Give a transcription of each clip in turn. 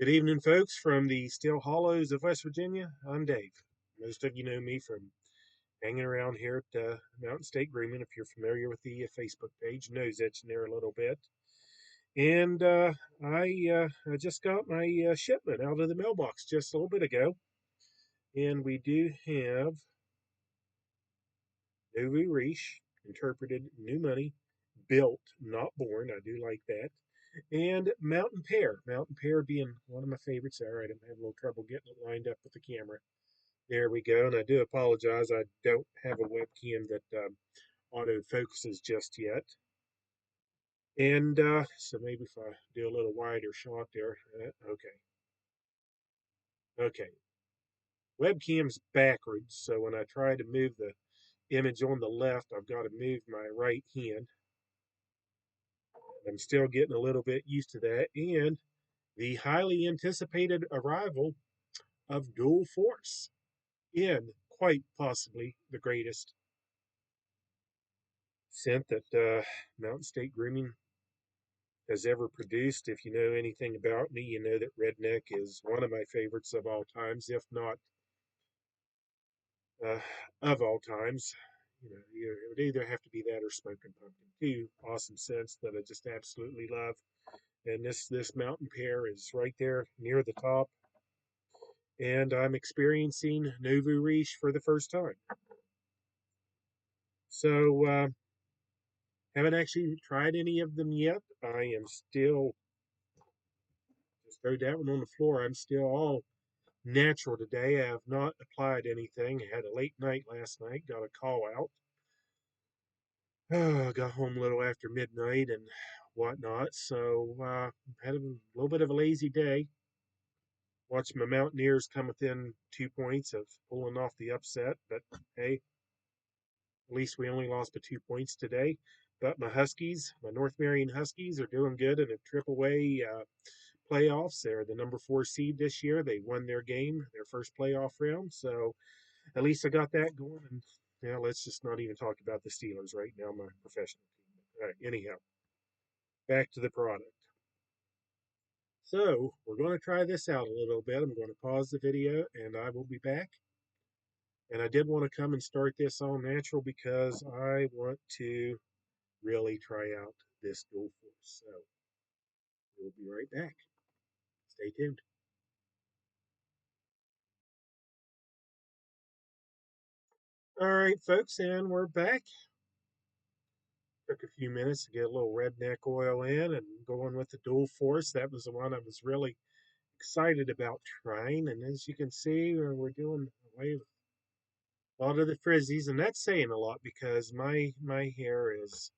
Good evening, folks, from the Still Hollows of West Virginia. I'm Dave. Most of you know me from hanging around here at Mountain State Grooming. If you're familiar with the Facebook page, nose itching there a little bit. And I just got my shipment out of the mailbox just a little bit ago. And we do have Nouveau Riche, interpreted new money, built, not born. I do like that. And Mountain Pear. Mountain Pear being one of my favorites. All right, I'm having a little trouble getting it lined up with the camera. There we go. And I do apologize. I don't have a webcam that auto focuses just yet. And so maybe if I do a little wider shot there. Okay. Okay. Webcam's backwards. So when I try to move the image on the left, I've got to move my right hand. I'm still getting a little bit used to that. And the highly anticipated arrival of Dual Force in quite possibly the greatest scent that Mountain State Grooming has ever produced. If you know anything about me, you know that Redneck is one of my favorites of all times, if not uh, of all times. It would either have to be that or Smoking Pumpkin. Two awesome scents that I just absolutely love. And this Mountain Pear is right there near the top. And I'm experiencing Nouveau Riche for the first time. So, haven't actually tried any of them yet. I am still, just throw that one on the floor. I'm still all natural today. I have not applied anything. I had a late night last night, got a call out. Got home a little after midnight and whatnot. So, had a little bit of a lazy day. Watched my Mountaineers come within 2 points of pulling off the upset. But hey, at least we only lost by 2 points today. But my Huskies, my North Marion Huskies, are doing good in a triple A playoffs. They're the number 4 seed this year. They won their game, their first playoff round. So at least I got that going. And yeah, let's just not even talk about the Steelers right now, my professional team. All right, anyhow, back to the product. So we're going to try this out a little bit. I'm going to pause the video and I will be back. And I did want to come and start this all natural because I want to really try out this dual force. So we'll be right back. Stay tuned. All right, folks, and we're back. Took a few minutes to get a little redneck oil in and going with the dual force. That was the one I was really excited about trying. And as you can see, we're doing away with a lot of the frizzies, and that's saying a lot because my hair is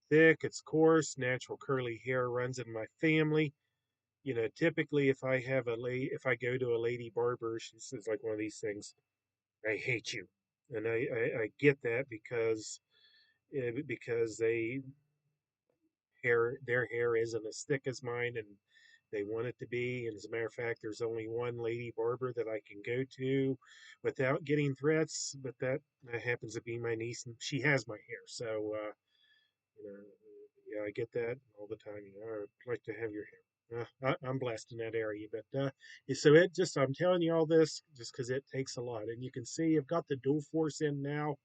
thick, it's coarse, natural curly hair runs in my family. Typically if I go to a lady barber, she says like one of these things, I hate you. And I get that because their hair isn't as thick as mine and they want it to be. And as a matter of fact, there's only one lady barber that I can go to without getting threats, but that happens to be my niece and she has my hair. So you know, yeah, I get that all the time. I'd like to have your hair. I'm blessed in that area, but I'm telling you all this just because it takes a lot. And you can see I've got the dual force in now,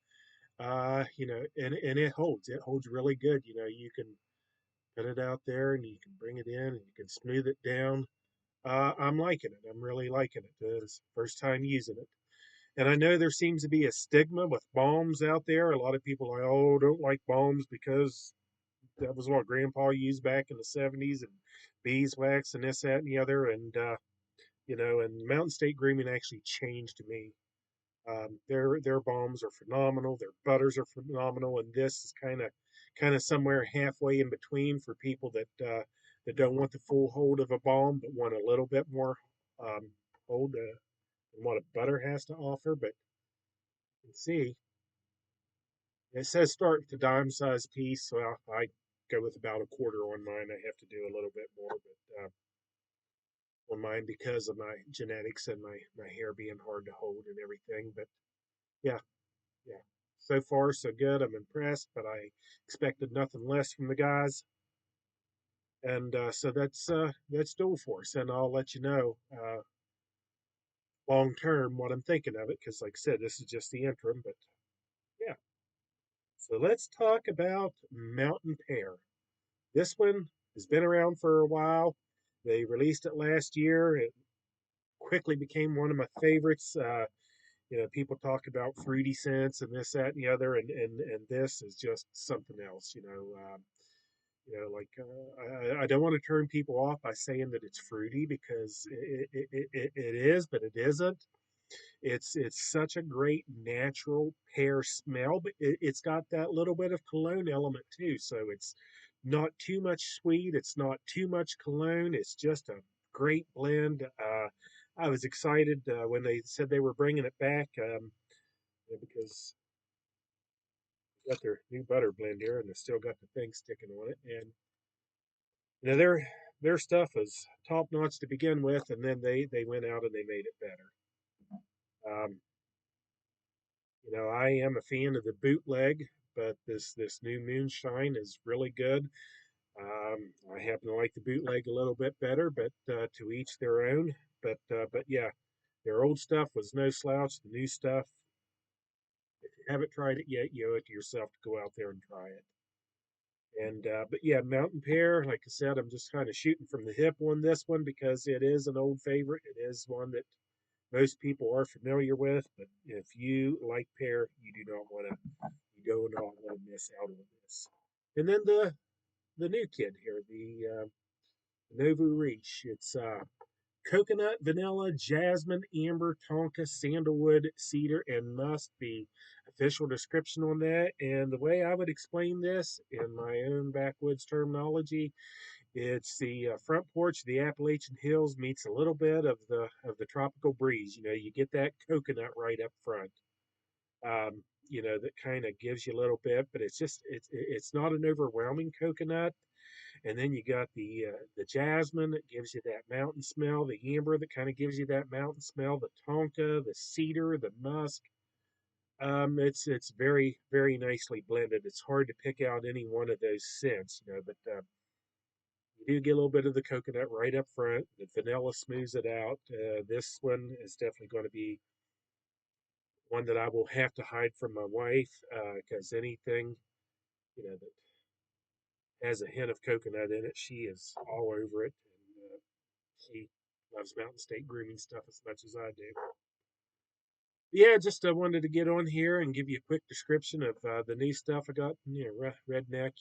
and it holds really good. You can put it out there and you can bring it in and you can smooth it down. I'm liking it. I'm really liking it. It's the first time using it. And I know there seems to be a stigma with balms out there. A lot of people are like, oh, don't like balms because that was what grandpa used back in the 70s and beeswax and this, that, and the other. And Mountain State Grooming actually changed me. Their balms are phenomenal. Their butters are phenomenal, and this is kind of somewhere halfway in between for people that don't want the full hold of a balm, but want a little bit more hold than what a butter has to offer. But you can see it says start with the dime size piece, so I go with about a quarter on mine. I have to do a little bit more, but on mine because of my genetics and my hair being hard to hold and everything. But yeah, yeah. So far, so good. I'm impressed, but I expected nothing less from the guys. And so that's dual force, and I'll let you know long term what I'm thinking of it, because like I said, this is just the interim. But yeah, so let's talk about Mountain Pear. This one has been around for a while. They released it last year. It quickly became one of my favorites. People talk about fruity scents and this, that, and the other, and this is just something else. I don't want to turn people off by saying that it's fruity, because it is, but it isn't. It's such a great natural pear smell, but it's got that little bit of cologne element too. So it's not too much sweet. It's not too much cologne. It's just a great blend. I was excited when they said they were bringing it back, because they got their new butter blend here, and they still got the thing sticking on it. And their stuff was top notch to begin with, and then they went out and they made it better. Um, I am a fan of the bootleg, but this new moonshine is really good. I happen to like the bootleg a little bit better, but to each their own. But yeah, their old stuff was no slouch. The new stuff, if you haven't tried it yet, you owe it to yourself to go out there and try it. And but yeah, Mountain Pear, like I said, I'm just kind of shooting from the hip on this one, because it is an old favorite. It is one that most people are familiar with. But if you like pear, you do not want to miss out on this. And then the new kid here, the Nouveau Riche. It's coconut, vanilla, jasmine, amber, tonka, sandalwood, cedar, and musk. The official description on that, and the way I would explain this in my own backwoods terminology, it's the front porch of the Appalachian Hills meets a little bit of the tropical breeze. You get that coconut right up front. That kind of gives you a little bit, but it's not an overwhelming coconut. And then you got the jasmine that gives you that mountain smell, the amber that kind of gives you that mountain smell, the tonka, the cedar, the musk. It's very very nicely blended. It's hard to pick out any one of those scents, but you do get a little bit of the coconut right up front. The vanilla smooths it out. This one is definitely going to be one that I will have to hide from my wife, because anything that has a hint of coconut in it, she is all over it. And she loves Mountain State grooming stuff as much as I do. Yeah, just wanted to get on here and give you a quick description of the new stuff I got. Redneck.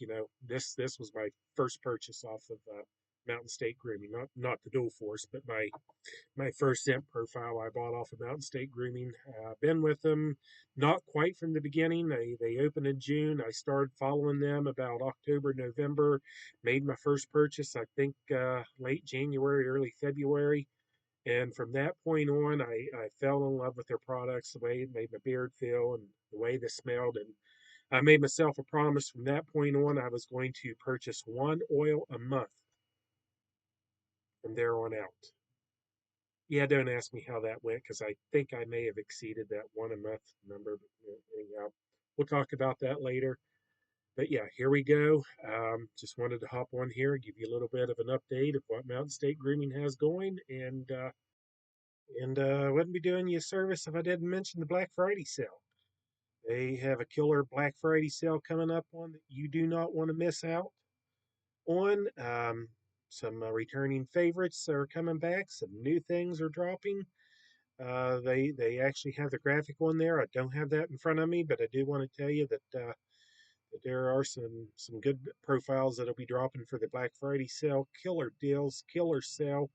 This was my first purchase off of Mountain State Grooming, not the dual force, but my first scent profile I bought off of Mountain State Grooming. Been with them not quite from the beginning. They opened in June. I started following them about October, November. Made my first purchase, I think, late January, early February. And from that point on, I fell in love with their products, the way it made my beard feel and the way they smelled. And I made myself a promise from that point on I was going to purchase one oil a month from there on out. Yeah, don't ask me how that went, because I think I may have exceeded that one a month number. But anyhow, we'll talk about that later. But yeah, here we go. Just wanted to hop on here, give you a little bit of an update of what Mountain State Grooming has going, and wouldn't be doing you a service if I didn't mention the Black Friday sale. They have a killer Black Friday sale coming up on that you do not want to miss out on. Some returning favorites are coming back. Some new things are dropping. They actually have the graphic on there. I don't have that in front of me, but I do want to tell you that there are some good profiles that'll be dropping for the Black Friday sale. Killer deals, killer sale.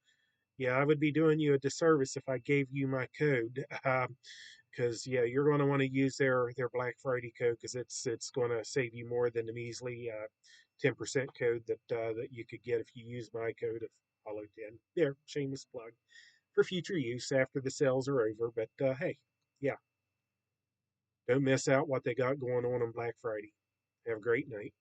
Yeah, I would be doing you a disservice if I gave you my code. Because yeah, you're going to want to use their Black Friday code, because it's going to save you more than the measly 10% code that you could get if you use my code of Hollow 10. There, shameless plug for future use after the sales are over. But hey, yeah, don't miss out what they got going on Black Friday. Have a great night.